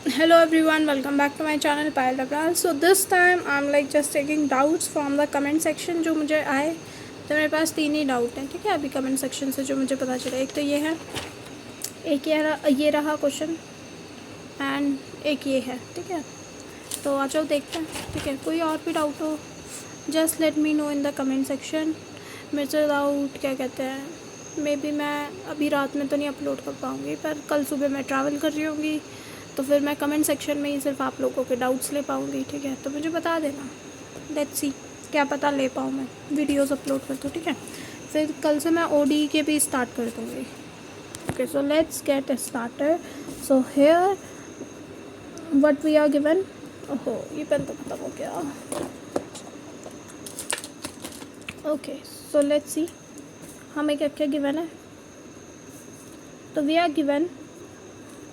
Hello everyone, welcome back to my channel Payal Dabral. So this time I'm like just taking doubts from the comment section जो मुझे आए। तो मेरे पास तीन ही doubt हैं, ठीक है। अभी कमेंट सेक्शन से जो मुझे पता चला, एक तो ये है, एक ये रहा क्वेश्चन, एंड एक ये है, ठीक है। तो आ जाओ देखते हैं, ठीक है। कोई और भी डाउट हो just let me know in the comment section. मेरे से डाउट क्या कहते हैं, मे बी मैं अभी रात में तो नहीं अपलोड कर पाऊँगी, पर कल सुबह मैं ट्रैवल कर रही होंगी, तो फिर मैं कमेंट सेक्शन में ही सिर्फ आप लोगों के डाउट्स ले पाऊँगी, ठीक है। तो मुझे बता देना, लेट्स सी, क्या पता ले पाऊँ मैं, वीडियोस अपलोड कर दूँ, ठीक है। फिर कल से मैं ओडी के भी स्टार्ट कर दूँगी। Okay, so let's get started. So here what we are given. ओहो, ये पेन तो खत्म हो गया। ओके, सो लेट्स सी हमें क्या क्या गिवन है। तो वी आर गिवन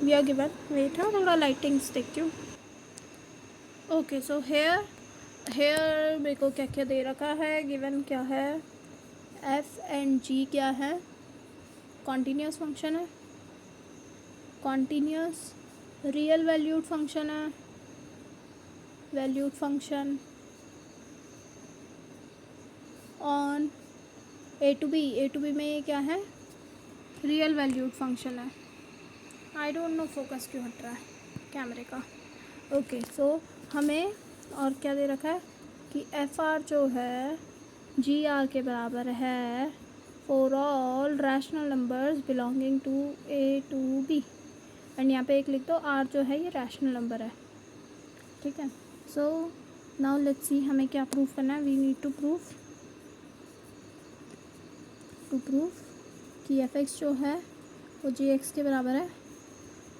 वेट है, थोड़ा लाइटिंग्स देखती हूँ। ओके, सो हेयर मेरे को क्या क्या दे रखा है, गिवन क्या है, एफ एंड जी क्या है, कॉन्टीन्यूस फंक्शन है, कॉन्टीन्यूस रियल वैल्यूड फंक्शन है, valued function on A to B में ये क्या है, रियल वैल्यूड फंक्शन है। आई डोंट नो फोकस क्यों हट रहा है कैमरे का। ओके, सो हमें और क्या दे रखा है कि एफ आर जो है जी आर के बराबर है for all rational numbers belonging to A to B, and यहाँ पे एक लिख दो, आर जो है ये रैशनल नंबर है, ठीक है। सो नाउ लेट्स सी हमें क्या प्रूव करना है। वी नीड टू प्रूव कि एफ एक्स जो है वो जी एक्स के बराबर है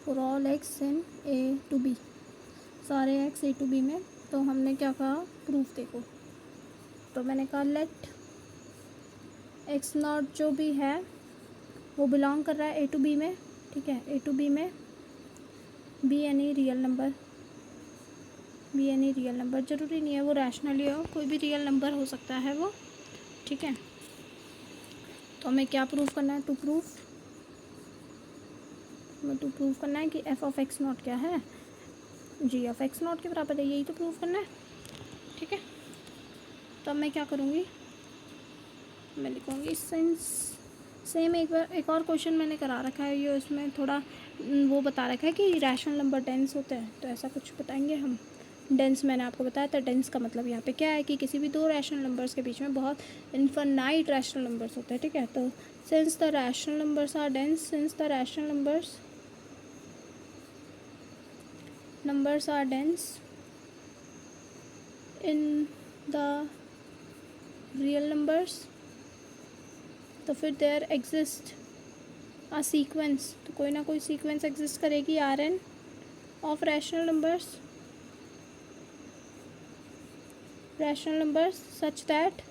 for all X in A to B, सारे एक्स ए टू बी में। तो हमने क्या कहा, प्रूफ देखो। तो मैंने कहा लेट एक्स नॉट जो भी है वो बिलोंग कर रहा है ए टू बी में, ठीक है। ए टू बी में बी एनी रियल नंबर, ज़रूरी नहीं है वो रैशनली हो, कोई भी रियल नंबर हो सकता है वो, ठीक है। तो हमें क्या प्रूव करना है, टू प्रूव करना है कि एफ ऑफ एक्स नॉट क्या है, जी ऑफ एक्स नॉट के बराबर है, यही तो प्रूव करना है, ठीक है। तो अब मैं क्या करूँगी, मैं लिखूँगी सिंस, सेम एक और क्वेश्चन मैंने करा रखा है, ये उसमें थोड़ा वो बता रखा है कि रैशनल नंबर डेंस होते हैं, तो ऐसा कुछ बताएंगे हम। डेंस मैंने आपको बताया था, डेंस का मतलब यहाँ पे क्या है कि किसी भी दो रैशनल नंबर्स के बीच में बहुत इन्फिनाइट रैशनल नंबर्स होते हैं, ठीक है। तो since the rational numbers are dense, numbers are dense in the real numbers, तो फिर देयर एग्जिस्ट अ सीक्वेंस, तो कोई ना कोई सीक्वेंस एग्जिस्ट करेगी R N of rational numbers such that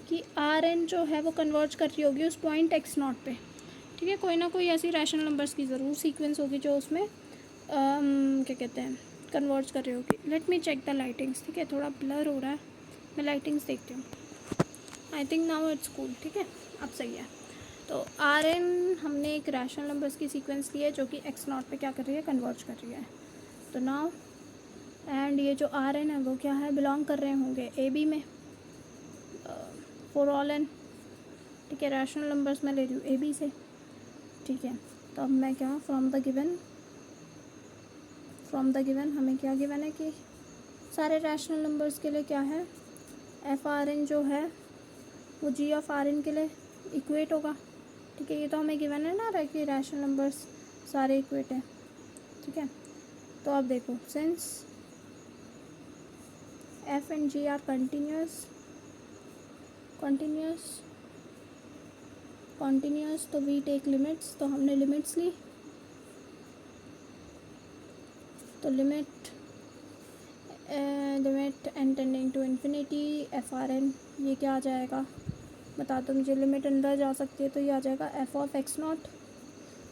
कि आर एन जो है वो कन्वर्ज कर रही होगी उस पॉइंट एक्स नॉट पे, ठीक है। कोई ना कोई ऐसी रैशनल नंबर्स की ज़रूर सीक्वेंस होगी जो उसमें क्या कहते हैं, कन्वर्ज कर रही होगी। Let me check the lightings, ठीक है, थोड़ा ब्लर हो रहा है, मैं लाइटिंग्स देखती हूँ। I think now it's cool, ठीक है, अब सही है। तो आर एन हमने एक रैशनल नंबर्स की सीक्वेंस ली है जो कि एक्स नॉट पे क्या कर रही है, कन्वर्ज कर रही है। तो नाउ एंड ये जो आर एन है वो क्या है, बिलोंग कर रहे होंगे ए बी में फॉर ऑल एन, ठीक है। रैशनल नंबर्स मैं ले रही हूँ ए बी से, ठीक है। तो अब मैं क्या, फ्रॉम द गिवन हमें क्या गिवन है कि सारे रैशनल नंबर्स के लिए क्या है, एफ आर एन जो है वो जी ऑफ आर एन के लिए इक्वेट होगा, ठीक है। ये तो हमें गिवन है ना कि रैशनल नंबर्स सारे इक्वेट हैं, ठीक है। तो अब देखो, since F and G are continuous, तो वी टेक लिमिट्स, तो हमने लिमिट्स ली। तो limit N tending to infinity F R N, ये क्या आ जाएगा बता दो मुझे। लिमिट अंदर जा सकती है तो ये आ जाएगा F of X naught.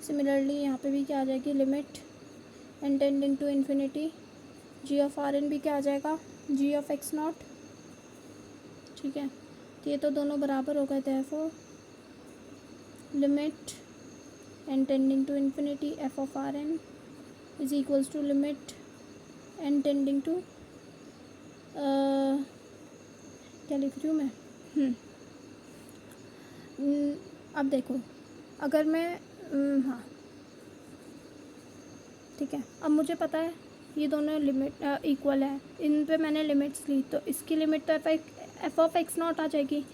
Similarly यहाँ पे भी क्या आ जाएगी, limit N tending to infinity G of R N भी क्या आ जाएगा, जी ऑफ एक्स नॉट, ठीक है। तो ये तो दोनों बराबर हो गए, therefore limit N tending to infinity F of R N is equals to limit N tending to, क्या लिख रही हूँ मैं? अब देखो, अगर मैं हाँ ठीक है, अब मुझे पता है ये दोनों लिमिट इक्वल है, इन पे मैंने लिमिट्स ली, तो इसकी लिमिट तो एफ ऑफ एक्स नॉट आ जाएगी,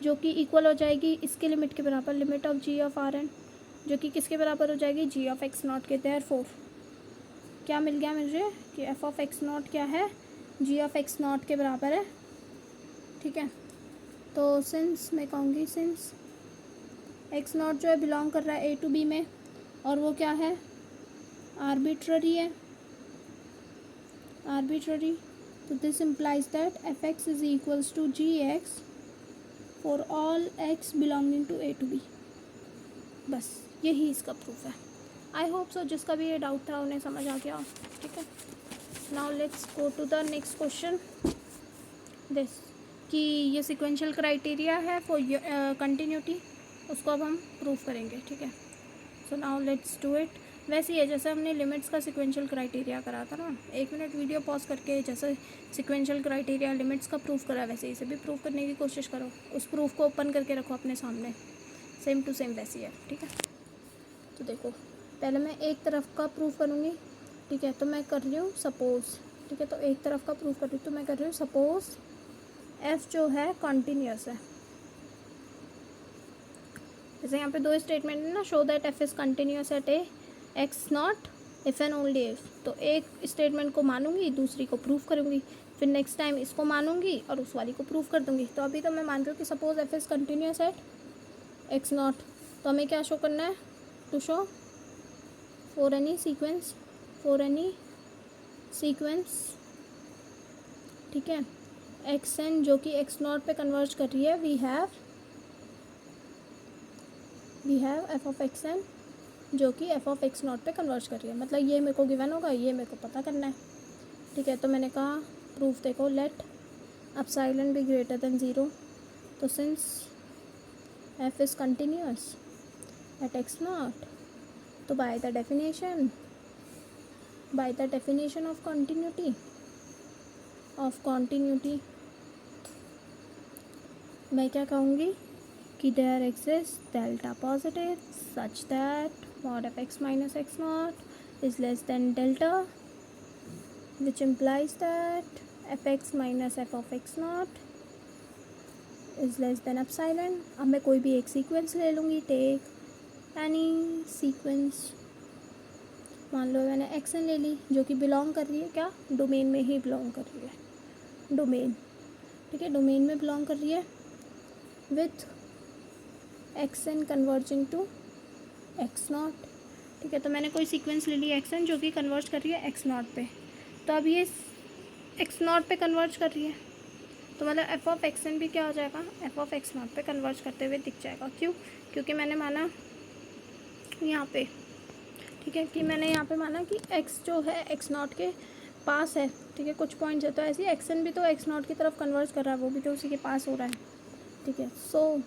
जो कि इक्वल हो जाएगी इसके लिमिट के बराबर, limit of G of R N, जो कि किसके बराबर हो जाएगी? जी ऑफ एक्स नॉट के। देयरफॉर क्या मिल गया मुझे कि एफ ऑफ एक्स नॉट क्या है? जी ऑफ एक्स नॉट के बराबर है। ठीक है, तो सिंस मैं कहूँगी सिंस एक्स नॉट जो है बिलोंग कर रहा है ए टू बी में, और वो क्या है? आर्बिट्ररी है, आर्बिट्ररी, तो this implies that F X is equals to G X for all X belonging to A to B. बस यही इसका प्रूफ है। आई होप सो जिसका भी ये डाउट था उन्हें समझ आ गया। ठीक है, now let's go to the next question. This कि ये सिक्वेंशियल क्राइटेरिया है फॉर कंटिन्यूटी, उसको अब हम प्रूफ करेंगे। ठीक है, so now let's do it. वैसे ही है जैसे हमने लिमिट्स का सिक्वेंशियल क्राइटेरिया करा था ना, 1 मिनट वीडियो पॉज करके जैसे सिक्वेंशियल क्राइटेरिया लिमिट्स का प्रूफ करा, वैसे इसे भी प्रूफ करने की कोशिश करो। उस प्रूफ को ओपन करके रखो अपने सामने, सेम टू सेम वैसी है। ठीक है, तो देखो पहले मैं एक तरफ का प्रूफ करूँगी। ठीक है, तो मैं कर रही हूँ सपोज़। ठीक है, तो एक तरफ का प्रूफ कर रही हूँ, तो मैं कर रही हूँ सपोज़ एफ जो है कॉन्टीन्यूअस है। जैसे यहाँ पे 2 स्टेटमेंट है ना, show that F is continuous eight A x not if and only if. तो एक स्टेटमेंट को मानूंगी, दूसरी को प्रूफ करूँगी, फिर नेक्स्ट टाइम इसको मानूंगी और उस वाली को प्रूफ कर दूँगी। तो अभी तो मैं मान रही हूँ कि suppose F is continuous at x not, तो हमें क्या शो करना है? To show for any sequence, for any sequence, ठीक है, एक्स एन जो कि एक्स नॉट पे कन्वर्ज कर रही है, we have F of x N जो कि एफ ऑफ एक्स नॉट पे कन्वर्ज कर रही है। मतलब ये मेरे को गिवन होगा, ये मेरे को पता करना है। ठीक है, तो मैंने कहा प्रूफ देखो, let epsilon be greater than 0। तो since f is continuous at x not, तो by the definition of continuity मैं क्या कहूँगी कि there exist delta positive such that mod of x minus x naught is less than delta, which implies that fx minus f of x naught is less than epsilon। अब मैं कोई भी एक sequence ले लूँगी, टेक एनी सीक्वेंस। मान लो मैंने xn ले ली, जो कि बिलोंग कर रही है क्या? डोमेन में ही बिलोंग कर रही है, डोमेन। ठीक है, डोमेन में बिलोंग कर रही है with xn converging to x not. ठीक है, तो मैंने कोई सीक्वेंस ले ली एक्स एन जो कि कन्वर्ज कर रही है एक्स नॉट पे, तो अब ये एक्स नॉट पे कन्वर्ज कर रही है, तो मतलब एफ ऑफ एक्स एन भी क्या हो जाएगा? एफ ऑफ एक्स नॉट पे कन्वर्ज करते हुए दिख जाएगा। क्यों? क्योंकि मैंने माना यहाँ पे, ठीक है, कि मैंने यहाँ पे माना कि एक्स जो है एक्स नॉट के पास है। ठीक है, कुछ पॉइंट्स है, तो ऐसे ही एक्स एन भी तो एक्स नॉट की तरफ कन्वर्ज कर रहा है, वो भी तो उसी के पास हो रहा है। ठीक है, so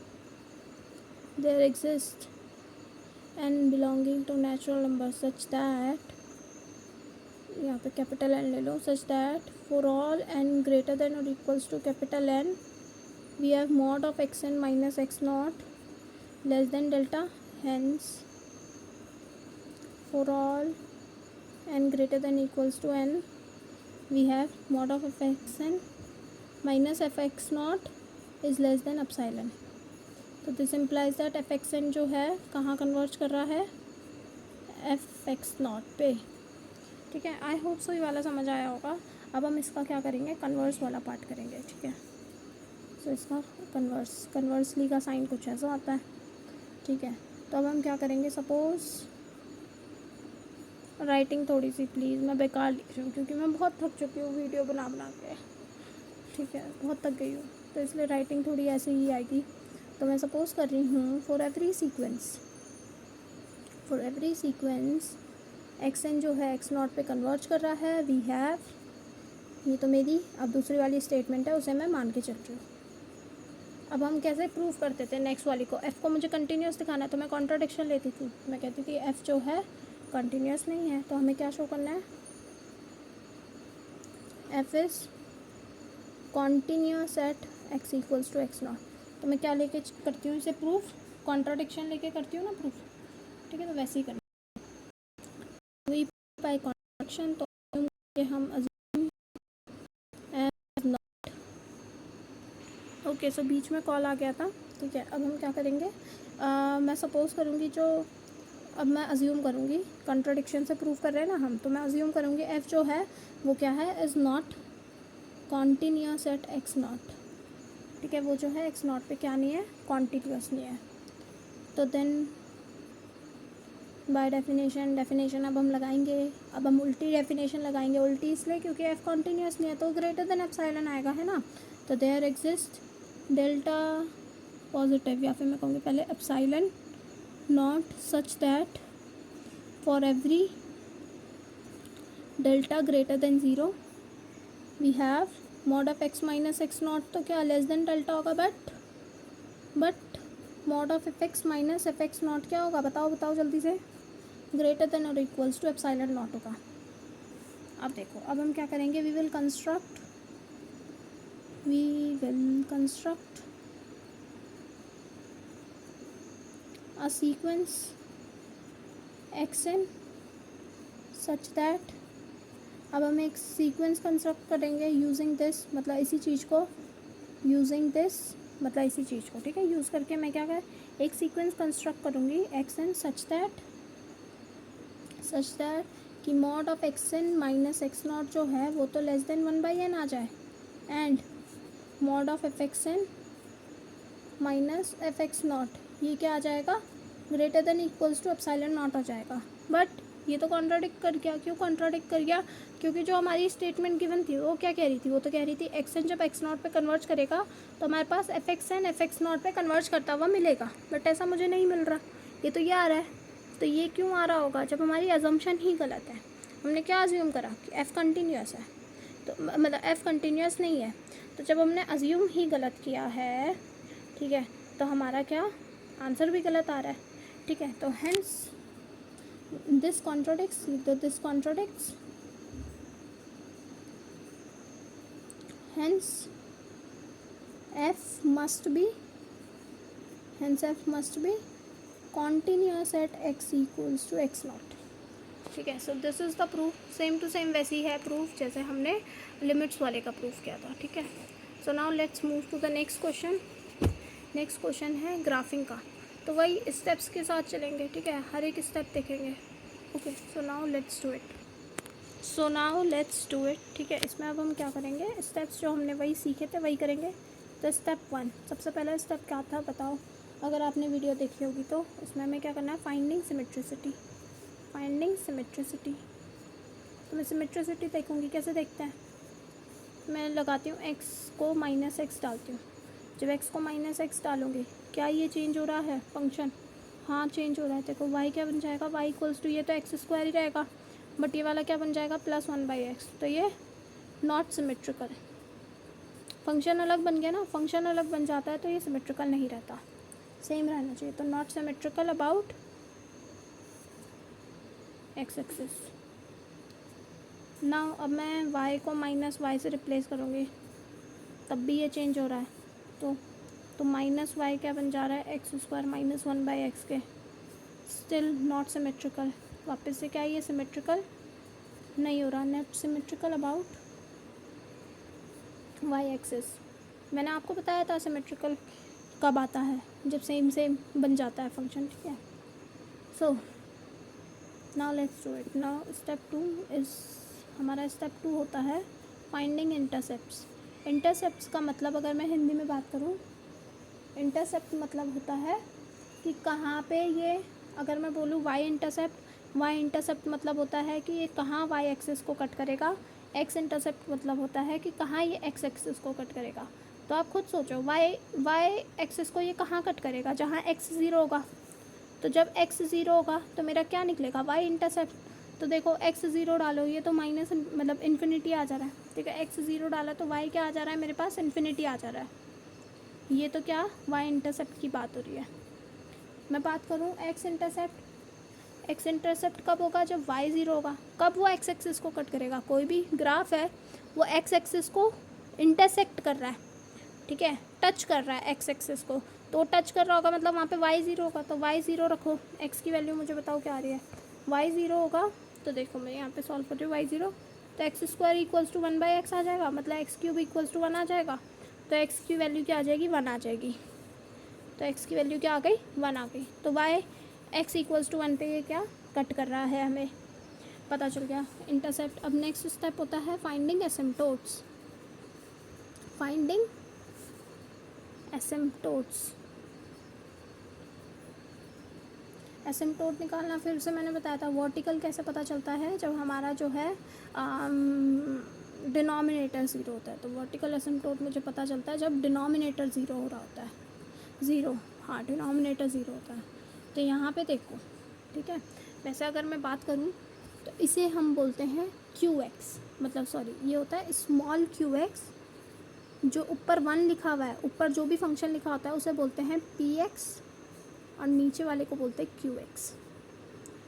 there exist n belonging to natural number such that, यहाँ पे कैपिटल N ले लो, such that for all n greater than or equals to capital N we have mod of xn minus x naught less than delta। hence for all n greater than equals to n we have mod of fxn minus fx naught is less than epsilon। तो this implies that F x N जो है कहाँ converge कर रहा है? F x not पे। ठीक है, आई होप सो ये वाला समझ आया होगा। अब हम इसका क्या करेंगे? कन्वर्स वाला पार्ट करेंगे। ठीक है, सो इसका कन्वर्सली का साइन कुछ ऐसा आता है। ठीक है, तो अब हम क्या करेंगे? सपोज़ राइटिंग थोड़ी सी प्लीज़ मैं बेकार लिख रही हूँ क्योंकि मैं बहुत थक चुकी हूँ वीडियो बना के। ठीक है, बहुत थक गई हूँ, तो इसलिए राइटिंग थोड़ी ऐसे ही आएगी। तो मैं सपोज़ कर रही हूँ for every sequence x N जो है एक्स नॉट पे कन्वर्ज कर रहा है, वी हैव, ये तो मेरी अब दूसरी वाली स्टेटमेंट है, उसे मैं मान के चल रही हूँ। अब हम कैसे प्रूव करते थे नेक्स्ट वाली को? एफ़ को मुझे कंटिन्यूस दिखाना है, तो मैं कॉन्ट्राडिक्शन लेती थी। मैं कहती थी एफ़ जो है कंटिन्यूस नहीं है, तो हमें क्या शो करना है, F is continuous at x equals to x not. तो मैं क्या लेके करती हूँ इसे प्रूफ, कॉन्ट्राडिक्शन लेके करती हूँ ना प्रूफ, ठीक है। तो वैसे ही करना वी बाय कॉन्ट्राडिक्शन, तो हम अज्यूम एज नॉट। ओके, सो बीच में कॉल आ गया था, ठीक है। अब हम क्या करेंगे, मैं सपोज़ करूँगी जो, अब मैं अज्यूम करूँगी, कॉन्ट्राडिक्शन से प्रूव कर रहे हैं ना हम, तो मैं अज्यूम करूँगी एफ जो है वो क्या है, is not continuous at x not, ठीक है। वो जो है एक्स नॉट पे क्या नहीं है, कॉन्टीन्यूस नहीं है। तो देन बाय डेफिनेशन अब हम लगाएंगे, अब हम उल्टी डेफिनेशन लगाएंगे। उल्टी इसलिए क्योंकि एफ कॉन्टीन्यूस नहीं है तो ग्रेटर देन एप्सिलॉन आएगा, है ना। तो देयर एग्जिस्ट डेल्टा पॉजिटिव, या फिर मैं कहूँगी पहले epsilon naught such that for every delta greater than zero we have mod of x minus x not, तो क्या लेस देन डेल्टा होगा, but mod of f x minus f x naught क्या होगा, बताओ जल्दी से, ग्रेटर देन और equals to epsilon naught होगा। अब देखो, अब हम क्या करेंगे, we will construct a sequence x n such that, अब हम एक सीक्वेंस कंस्ट्रक्ट करेंगे यूजिंग दिस, मतलब इसी चीज़ को, ठीक है। यूज़ करके मैं क्या कर, एक सीक्वेंस कंस्ट्रक्ट करूँगी एक्स एन सच दैट कि mod of x n minus x not जो है वो तो लेस देन 1/n आ जाए, and mod of f x n minus f x not ये क्या आ जाएगा, greater than equals to epsilon not आ जाएगा। बट ये तो कॉन्ट्राडिक्ट कर गया। क्यों कॉन्ट्राडिक्ट कर गया, क्योंकि जो हमारी स्टेटमेंट गिवन थी वो क्या कह रही थी, वो तो कह रही थी एक्स एन जब एक्स नॉट पे कन्वर्ज करेगा तो हमारे पास f x n f x not पे कन्वर्ज करता हुआ मिलेगा, बट ऐसा मुझे नहीं मिल रहा, ये तो ये आ रहा है। तो ये क्यों आ रहा होगा, जब हमारी अजम्पशन ही गलत है। हमने क्या अज्यूम करा कि एफ़ कंटिन्यूस है, तो मतलब एफ़ कंटिन्यूस नहीं है, तो जब हमने अज्यूम ही गलत किया है, ठीक है, तो हमारा क्या आंसर भी गलत आ रहा है, ठीक है। तो hence this contradicts, hence f must be continuous at x equals to x not, ठीक है। So this is the proof, same to same वैसी है प्रूफ जैसे हमने लिमिट्स वाले का प्रूफ किया था, ठीक है। So now let's move to the next question. Next question है ग्राफिंग का, तो वही स्टेप्स के साथ चलेंगे, ठीक है, हर एक स्टेप देखेंगे। Okay, so now let's do it, ठीक है। इसमें अब हम क्या करेंगे, स्टेप्स जो हमने वही सीखे थे वही करेंगे। तो स्टेप 1, सबसे पहला स्टेप क्या था बताओ, अगर आपने वीडियो देखी होगी तो इसमें हमें क्या करना है, फाइंडिंग सिमेट्रिसिटी। तो मैं सिमेट्रिसिटी देखूँगी, कैसे देखते हैं, मैं लगाती हूँ एक्स को माइनस एक्स डालती हूँ। जब एक्स को माइनस एक्स डालूँगी क्या ये चेंज हो रहा है फंक्शन, हाँ चेंज हो रहा है। देखो वाई क्या बन जाएगा, वाई इक्वल्स टू, ये तो एक्स स्क्वायर ही रहेगा, बट ये वाला क्या बन जाएगा, +1/x। तो ये नॉट सिमेट्रिकल, फंक्शन अलग बन गया ना, फंक्शन अलग बन जाता है तो ये सिमेट्रिकल नहीं रहता, सेम रहना चाहिए। तो not symmetrical about x axis. Now अब मैं y को -y से रिप्लेस करूँगी, तब भी ये चेंज हो रहा है, तो -y क्या बन जा रहा है, एक्स स्क्वायर -1/x के, स्टिल नॉट सिमेट्रिकल। वापस से क्या ये सिमेट्रिकल नहीं हो रहा, not symmetrical about y axis. मैंने आपको बताया था सिमेट्रिकल कब आता है, जब सेम बन जाता है फंक्शन, ठीक है। So now let's do it. Now step 2 is, हमारा स्टेप 2 होता है फाइंडिंग इंटरसेप्ट्स। इंटरसेप्ट्स का मतलब अगर मैं हिंदी में बात करूँ, इंटरसेप्ट मतलब होता है कि कहाँ पे ये, अगर मैं बोलूँ वाई इंटरसेप्ट मतलब होता है कि ये कहाँ वाई एक्सिस को कट करेगा। एक्स इंटरसेप्ट मतलब होता है कि कहाँ ये एक्स एक्सिस को कट करेगा। तो आप खुद सोचो, वाई एक्सिस को ये कहाँ कट करेगा, जहाँ एक्स 0 होगा। तो जब एक्स 0 होगा तो मेरा क्या निकलेगा, वाई इंटरसेप्ट। तो देखो एक्स 0 डालो, ये तो माइनस मतलब इन्फिनिटी आ जा रहा है, ठीक है। एक्स 0 डाला तो वाई क्या आ जा रहा है मेरे पास, इन्फिनिटी आ जा रहा है। ये तो क्या वाई इंटरसेप्ट की बात हो रही है। मैं बात करूँ एक्स इंटरसेप्ट, एक्स इंटरसेप्ट कब होगा? जब वाई ज़ीरो होगा। कब वो एक्स एक्सिस को कट करेगा? कोई भी ग्राफ है वो एक्स एक्सिस को इंटरसेक्ट कर रहा है, ठीक है, टच कर रहा है एक्स एक्सिस को, तो टच कर रहा होगा मतलब वहाँ पे वाई ज़ीरो होगा, तो वाई ज़ीरो रखो। एक्स की वैल्यू मुझे बताओ क्या आ रही है? वाई ज़ीरो होगा, तो देखो मैं यहाँ पे सॉल्व कर रही हूँ वाई ज़ीरो, तो x square equals to 1/x आ जाएगा, मतलब एक्स क्यूब इक्वल्स टू 1 आ जाएगा, तो एक्स की वैल्यू क्या आ जाएगी? 1 आ जाएगी। तो एक्स की वैल्यू क्या आ गई? 1 आ गई। तो वाई एक्स इक्वल्स टू 1 पे ये क्या कट कर रहा है हमें पता चल गया, इंटरसेप्ट। अब नेक्स्ट स्टेप होता है फाइंडिंग एसिम्पटोट्स। फाइंडिंग एसिम्पटोट्स, एसिम्पटोट निकालना फिर से मैंने बताया था। वर्टिकल कैसे पता चलता है? जब हमारा जो है डिनोमिनेटर ज़ीरो होता है, तो वर्टिकल एसिम्पटोट मुझे पता चलता है जब डिनोमिनेटर ज़ीरो हो रहा होता है। ज़ीरो, हाँ, डिनोमिनेटर ज़ीरो होता है। तो यहाँ पे देखो, ठीक है, वैसे अगर मैं बात करूँ तो इसे हम बोलते हैं क्यू एक्स, मतलब सॉरी ये होता है स्मॉल क्यू एक्स, जो ऊपर 1 लिखा हुआ है, ऊपर जो भी फंक्शन लिखा होता है उसे बोलते हैं पी एक्स, और नीचे वाले को बोलते हैं क्यू एक्स,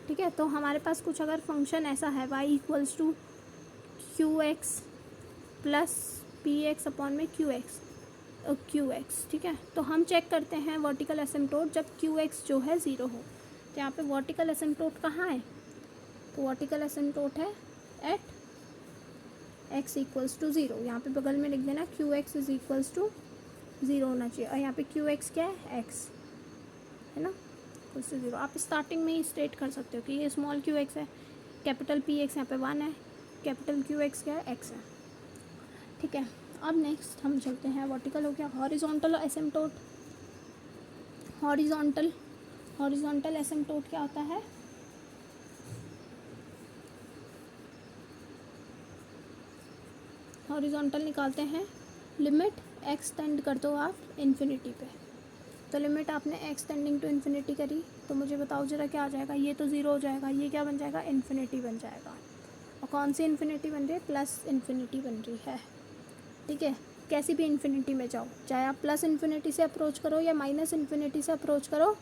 ठीक है। तो हमारे पास कुछ अगर फंक्शन ऐसा है y equals to q x plus p x upon में क्यू एक्स, ठीक है, तो हम चेक करते हैं वर्टिकल एसिम्पटोट जब क्यू एक्स जो है ज़ीरो हो। तो यहाँ पे वर्टिकल एसिम्पटोट कहाँ है? तो वर्टिकल एसिम्पटोट है at x equals to zero. यहाँ पे बगल में लिख देना q x is equals to zero होना चाहिए, और यहाँ पे क्यू एक्स क्या है? एक्स है ना, इक्वल्स टू ज़ीरो। आप स्टार्टिंग में ही स्टेट कर सकते हो कि ये स्मॉल क्यू एक्स है, कैपिटल पी एक्स यहाँ पे 1 है, कैपिटल क्यू एक्स क्या है? एक्स है, ठीक है। अब नेक्स्ट हम चलते हैं, वर्टिकल हो गया। हॉरिजॉन्टल एसिम्पटोट, हॉरिजॉन्टल एसिम्पटोट क्या होता है? हॉरिजॉन्टल निकालते हैं, लिमिट एक्स टेंड कर दो आप इन्फिनिटी पे, तो लिमिट आपने एक्स टेंडिंग टू इन्फिनिटी करी, तो मुझे बताओ जरा क्या आ जाएगा? ये तो ज़ीरो हो जाएगा, ये क्या बन जाएगा? इन्फिनिटी बन जाएगा। और कौन सी इन्फिनिटी बन रही है? प्लस इन्फिनिटी बन रही है, ठीक है। कैसी भी इन्फिनिटी में जाओ, चाहे आप प्लस इन्फिनिटी से अप्रोच करो या माइनस इन्फिनिटी से अप्रोच करो,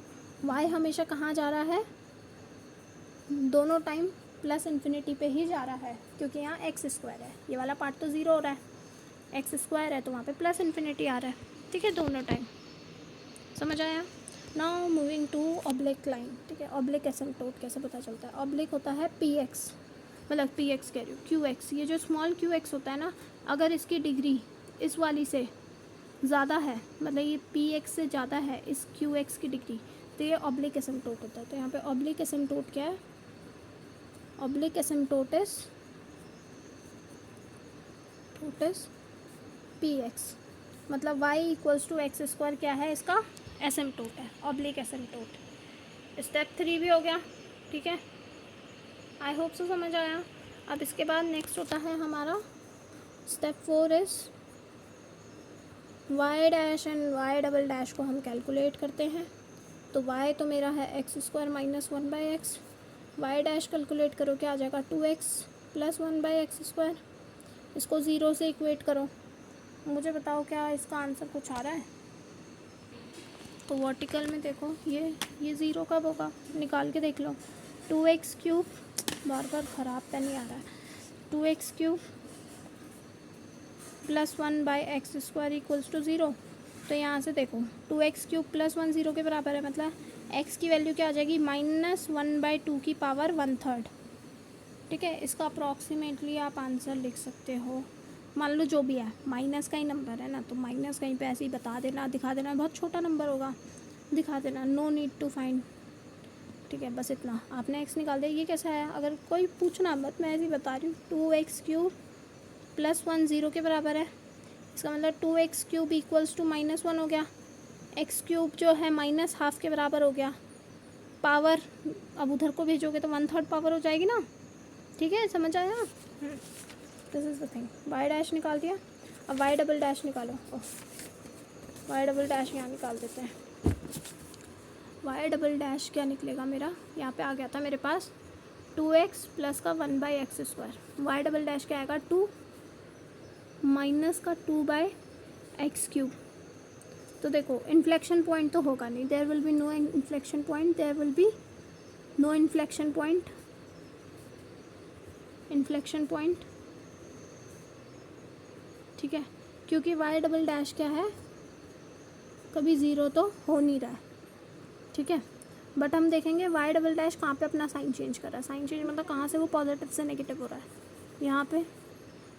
वाई हमेशा कहाँ जा रहा है? दोनों टाइम प्लस इन्फिनिटी पे ही जा रहा है, क्योंकि यहाँ एक्स स्क्वायर है, ये वाला पार्ट तो ज़ीरो हो रहा है, एक्स स्क्वायर है तो वहाँ पे प्लस इन्फिनिटी आ रहा है, ठीक है, दोनों टाइम। समझ आया? Now moving to oblique line, ठीक है। ऑब्लिक एसिम्पटोट कैसे पता चलता है? ऑब्लिक होता है पी एक्स, मतलब पी एक्स कह रही हूँ, क्यू एक्स, ये जो स्मॉल क्यू एक्स होता है ना, अगर इसकी डिग्री इस वाली से ज़्यादा है, मतलब ये पी एक्स से ज़्यादा है इस क्यू एक्स की डिग्री, तो ये ऑब्लिक एसिम्पटोट होता है। तो यहाँ पे ऑब्लिक एसिम्पटोट क्या है? Oblique asymptote is p x, मतलब y equals to x square क्या है? इसका एसिम्पटोट है, ऑब्लिक एसिम्पटोट। स्टेप 3 भी हो गया, ठीक है, आई होप सो समझ आया। अब इसके बाद नेक्स्ट होता है हमारा step 4 is y dash and y double dash को हम कैलकुलेट करते हैं। तो वाई तो मेरा है x square minus 1/x, y dash calculate करो क्या आ जाएगा? 2x plus 1/x square. इसको ज़ीरो से इक्वेट करो, मुझे बताओ क्या इसका आंसर कुछ आ रहा है? तो वर्टिकल में देखो ये ज़ीरो कब होगा? निकाल के देख लो। 2x क्यूब, बार बार ख़राब पेन नहीं आ रहा है, 2x cube plus 1/x square equals to zero. तो यहाँ से देखो 2x क्यूब प्लस 1 ज़ीरो के बराबर है, मतलब x की वैल्यू क्या आ जाएगी? -1/2 की पावर 1/3, ठीक है। इसका अप्रॉक्सीमेटली आप आंसर लिख सकते हो, मान लो जो भी है माइनस का ही नंबर है ना, तो माइनस कहीं पे ऐसे ही बता देना, दिखा देना, बहुत छोटा नंबर होगा दिखा देना, नो नीड टू फाइंड, ठीक है, बस इतना। आपने x निकाल दिया, ये कैसा है? अगर कोई पूछना मत, मैं ऐसे ही बता रही हूँ। 2x क्यूब प्लस 1 ज़ीरो के बराबर है, इसका मतलब 2x क्यूब इक्वल्स टू -1 हो गया, x क्यूब जो है -½ के बराबर हो गया, पावर अब उधर को भेजोगे तो 1/3 पावर हो जाएगी ना, ठीक है, समझ आया? This is the thing. Y dash निकाल दिया, अब वाई डबल डैश निकालो। वाई डबल डैश यहाँ निकाल देते हैं। वाई डबल डैश क्या निकलेगा मेरा? यहाँ पे आ गया था मेरे पास 2x प्लस का 1/x square, Y double dash क्या आएगा? 2 माइनस का 2/x क्यूब। तो देखो इन्फ्लेक्शन पॉइंट तो होगा नहीं, there will be no inflection point, there will be no inflection point, inflection point, ठीक है, क्योंकि वाई डबल डैश क्या है, कभी ज़ीरो तो हो नहीं रहा है, ठीक है। बट हम देखेंगे वाई डबल डैश कहाँ पे अपना साइन चेंज कर रहा है। साइन चेंज मतलब कहाँ से वो पॉजिटिव से नेगेटिव हो रहा है।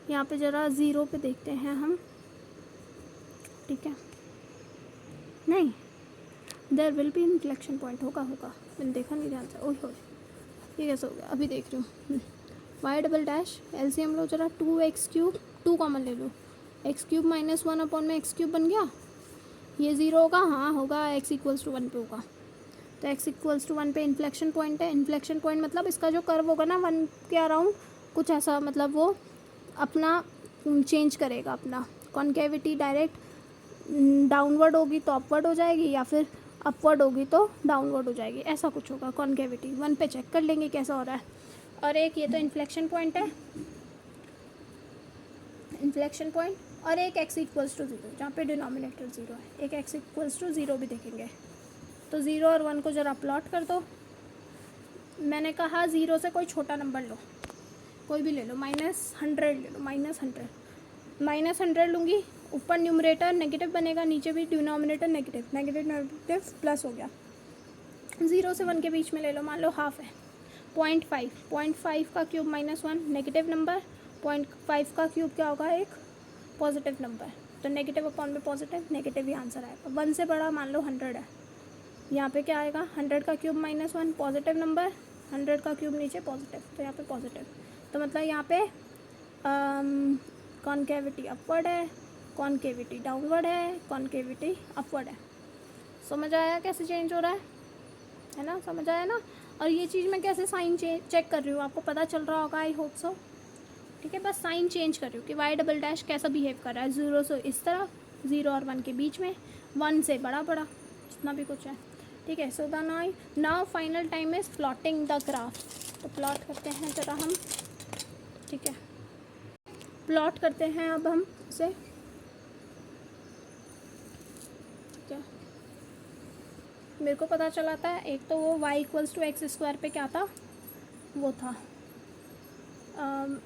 यहाँ पे ज़रा ज़ीरो पे देखते हैं हम, ठीक है। नहीं, there will be inflection point, होगा मैंने देखा नहीं ध्यान से। ओह हो, ये कैसे हो गया, अभी देख रही हूँ। वाई डबल डैश एलसीएम लो जरा, 2x³ 2 कॉमन ले लो, x³ माइनस 1 अपॉन में x³ बन गया। ये ज़ीरो होगा, हाँ होगा, x इक्वल्स टू 1 पे होगा। तो x इक्वल्स टू 1 पे इन्फ्लेक्शन पॉइंट है। इन्फ्लेक्शन पॉइंट मतलब इसका जो कर्व होगा ना 1 के अराउंड, कुछ ऐसा, मतलब वो अपना चेंज करेगा, अपना कॉन्केविटी डायरेक्ट डाउनवर्ड होगी तो अपवर्ड हो जाएगी, या फिर अपवर्ड होगी तो डाउनवर्ड हो जाएगी, ऐसा कुछ होगा। कॉन्केविटी 1 पे चेक कर लेंगे कैसा हो रहा है। और एक ये तो इन्फ्लेक्शन पॉइंट है, इन्फ्लेक्शन पॉइंट, और एक x इक्वल्स टू 0 जहाँ पे डिनोमिनेटर 0 है। एक x इक्वल्स टू 0 भी देखेंगे। तो 0 और 1 को ज़रा प्लॉट कर दो। मैंने कहा 0 से कोई छोटा नंबर लो, कोई भी ले लो, -100 ले लो, -100 लूँगी। ऊपर न्यूमरेटर नेगेटिव बनेगा, नीचे भी डिनोमिनेटर नेगेटिव, नेगेटिव प्लस हो गया। 0 से 1 के बीच में ले लो, मान लो हाफ है, 0.5 का क्यूब -1 नेगेटिव नंबर, 0.5 का क्यूब क्या होगा, एक पॉजिटिव नंबर। तो नेगेटिव अपॉन में पॉजिटिव, नेगेटिव ही आंसर आएगा। 1 से बड़ा मान लो 100 है, यहाँ पे क्या आएगा, 100 का क्यूब -1 पॉजिटिव नंबर, 100 का क्यूब नीचे पॉजिटिव, तो यहाँ पे पॉजिटिव। तो मतलब यहाँ पे कॉन्केविटी अपवर्ड है, कॉन्केविटी डाउनवर्ड है, कॉन्केविटी अपवर्ड है। समझ आया कैसे चेंज हो रहा है ना, समझ आया ना। और ये चीज़ मैं कैसे साइन चेक कर रही हूँ, आपको पता चल रहा होगा, आई होप सो, ठीक है। बस साइन चेंज कर रही हूँ कि वाई डबल डैश कैसा बिहेव कर रहा है। 0 से इस तरह, 0 और 1 के बीच में, 1 से बड़ा जितना भी कुछ है, ठीक है। So the now final time is plotting the graph. तो प्लॉट करते हैं ज़रा हम, ठीक है, प्लॉट करते हैं अब हम इसे, ठीक है। मेरे को पता चला था एक तो वो y इक्वल्स टू x² पे क्या था, वो था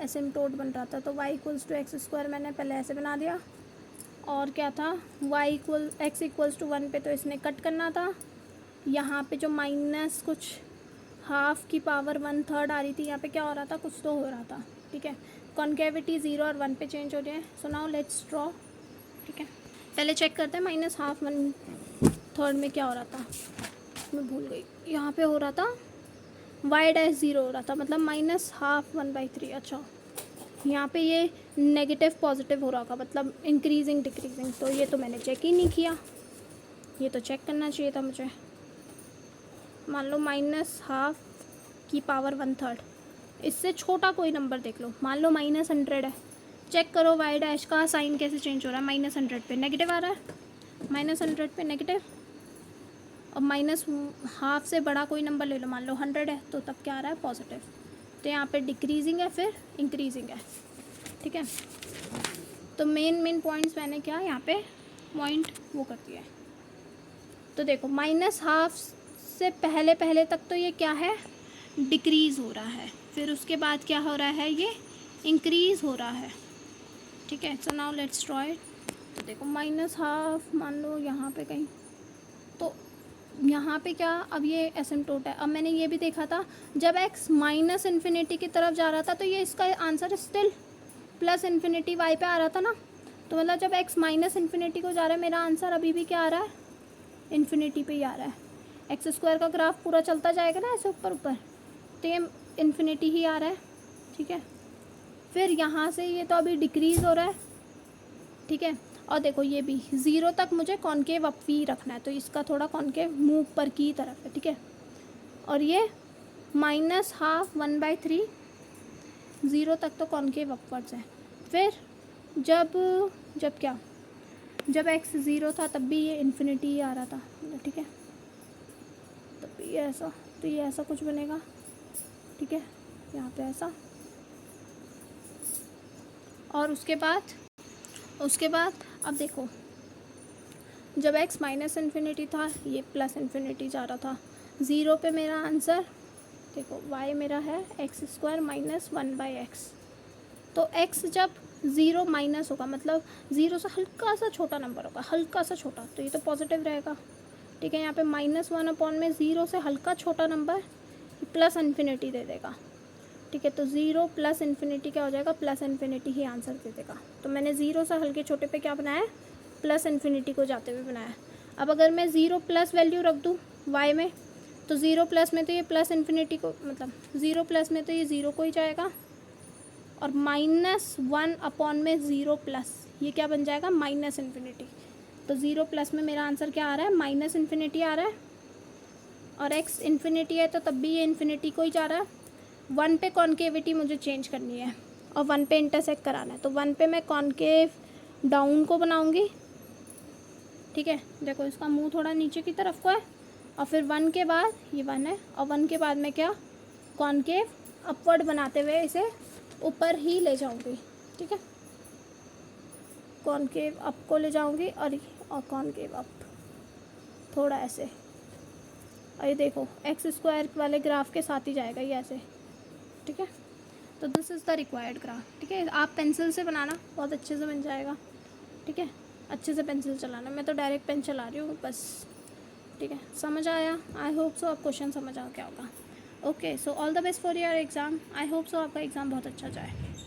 एसिम्प्टोट बन रहा था। तो y इक्वल्स टू x² मैंने पहले ऐसे बना दिया। और क्या था, x इक्वल्स टू 1 पे तो इसने कट करना था। यहाँ पे जो माइनस कुछ हाफ की पावर 1/3 आ रही थी, यहाँ पे क्या हो रहा था, कुछ तो हो रहा था, ठीक है। कॉन्केविटी 0 और 1 पे चेंज हो जाए। सो नाउ लेट्स ड्रॉ, ठीक है। पहले चेक करते हैं -1/2 1/3 में क्या हो रहा था, मैं भूल गई। यहाँ पे हो रहा था y डैश 0 हो रहा था, मतलब -1/2 1/3। अच्छा, यहाँ पे ये नेगेटिव पॉजिटिव हो रहा था, मतलब इंक्रीजिंग डिक्रीजिंग। तो ये तो मैंने चेक ही नहीं किया, ये तो चेक करना चाहिए था मुझे। मान लो -1/2 की पावर 1/3, इससे छोटा कोई नंबर देख लो, मान लो -100 है। चेक करो y डैश का साइन कैसे चेंज हो रहा है। -100 पे नेगेटिव आ रहा है, -100 पे नेगेटिव। और -1/2 से बड़ा कोई नंबर ले लो, मान लो 100 है, तो तब क्या आ रहा है, पॉजिटिव। तो यहाँ पे डिक्रीजिंग है, फिर इंक्रीजिंग है, ठीक है। तो मेन पॉइंट्स मैंने क्या यहाँ पे पॉइंट वो कर दिया है। तो देखो -1/2 से पहले तक तो ये क्या है, डिक्रीज़ हो रहा है, फिर उसके बाद क्या हो रहा है, ये इंक्रीज़ हो रहा है, ठीक है। So now let's draw it. तो देखो -1/2 मान लो यहाँ पे कहीं, तो यहाँ पे क्या, अब ये एसिम्प्टोट है। अब मैंने ये भी देखा था, जब x -∞ की तरफ जा रहा था, तो ये इसका आंसर स्टिल +∞ y पे आ रहा था ना। तो मतलब जब x -∞ को जा रहा है, मेरा आंसर अभी भी क्या आ रहा है, इन्फिनिटी पे ही आ रहा है। x² का ग्राफ पूरा चलता जाएगा ना ऐसे ऊपर ऊपर, तो ये इन्फिनिटी ही आ रहा है, ठीक है। फिर यहाँ से ये तो अभी डिक्रीज़ हो रहा है, ठीक है। और देखो ये भी 0 तक मुझे कॉन्केव अप ही रखना है, तो इसका थोड़ा कॉन्केव मुँह ऊपर की तरफ है, ठीक है। और ये -1/2 1/3, 0 तक तो कॉन्केव अपवर्ड्स है। फिर जब x 0 था तब भी ये इन्फिनिटी ही आ रहा था, ठीक है। तब भी ये ऐसा, तो ये ऐसा कुछ बनेगा, ठीक है, यहाँ पे ऐसा। और उसके बाद अब देखो, जब x -∞ था, ये +∞ जा रहा था। 0 पे मेरा आंसर देखो y मेरा है एक्स स्क्वायर माइनस 1/x। तो x जब ज़ीरो माइनस होगा, मतलब ज़ीरो से हल्का सा छोटा नंबर होगा, हल्का सा छोटा, तो ये तो पॉजिटिव रहेगा। ठीक है, यहाँ पे -1 में ज़ीरो से हल्का छोटा नंबर प्लस इन्फिनिटी दे देगा। ठीक है, तो ज़ीरो प्लस इन्फिनिटी क्या हो जाएगा, प्लस इन्फिनिटी ही आंसर दे देगा। तो मैंने ज़ीरो से हल्के छोटे पे क्या बनाया, प्लस इन्फिनिटी को जाते हुए बनाया। अब अगर मैं ज़ीरो प्लस वैल्यू रख दूँ y में, तो ज़ीरो प्लस में तो ये प्लस इन्फिनिटी को, मतलब ज़ीरो प्लस में तो ये ज़ीरो को ही जाएगा, और -1 में ज़ीरो प्लस ये क्या बन जाएगा, माइनस इन्फिनिटी। तो ज़ीरो प्लस में मेरा आंसर क्या आ रहा है, माइनस इन्फिनिटी आ रहा है, और x इन्फिनिटी है तो तब भी ये इन्फिनिटी को ही जा रहा है। 1 पे कॉन्केविटी मुझे चेंज करनी है और 1 पे इंटरसेक्ट कराना है, तो 1 पे मैं कॉन्केव डाउन को बनाऊंगी। ठीक है, देखो इसका मुंह थोड़ा नीचे की तरफ को है, और फिर 1 के बाद ये 1 है, और 1 के बाद मैं क्या, कॉन्केव अपवर्ड बनाते हुए इसे ऊपर ही ले जाऊंगी। ठीक है, कॉन्केव अप को ले जाऊंगी और कॉन्केव अप थोड़ा ऐसे, और ये देखो एक्स स्क्वायर वाले ग्राफ के साथ ही जाएगा ये ऐसे। ठीक है, तो this is the required graph. ठीक है, आप पेंसिल से बनाना, बहुत अच्छे से बन जाएगा। ठीक है, अच्छे से पेंसिल चलाना, मैं तो डायरेक्ट पेन चला रही हूँ बस। ठीक है, समझ आया, आई होप सो आप क्वेश्चन समझ आ क्या होगा। Okay, so all the best for your exam, I hope so आपका एग्ज़ाम बहुत अच्छा जाए।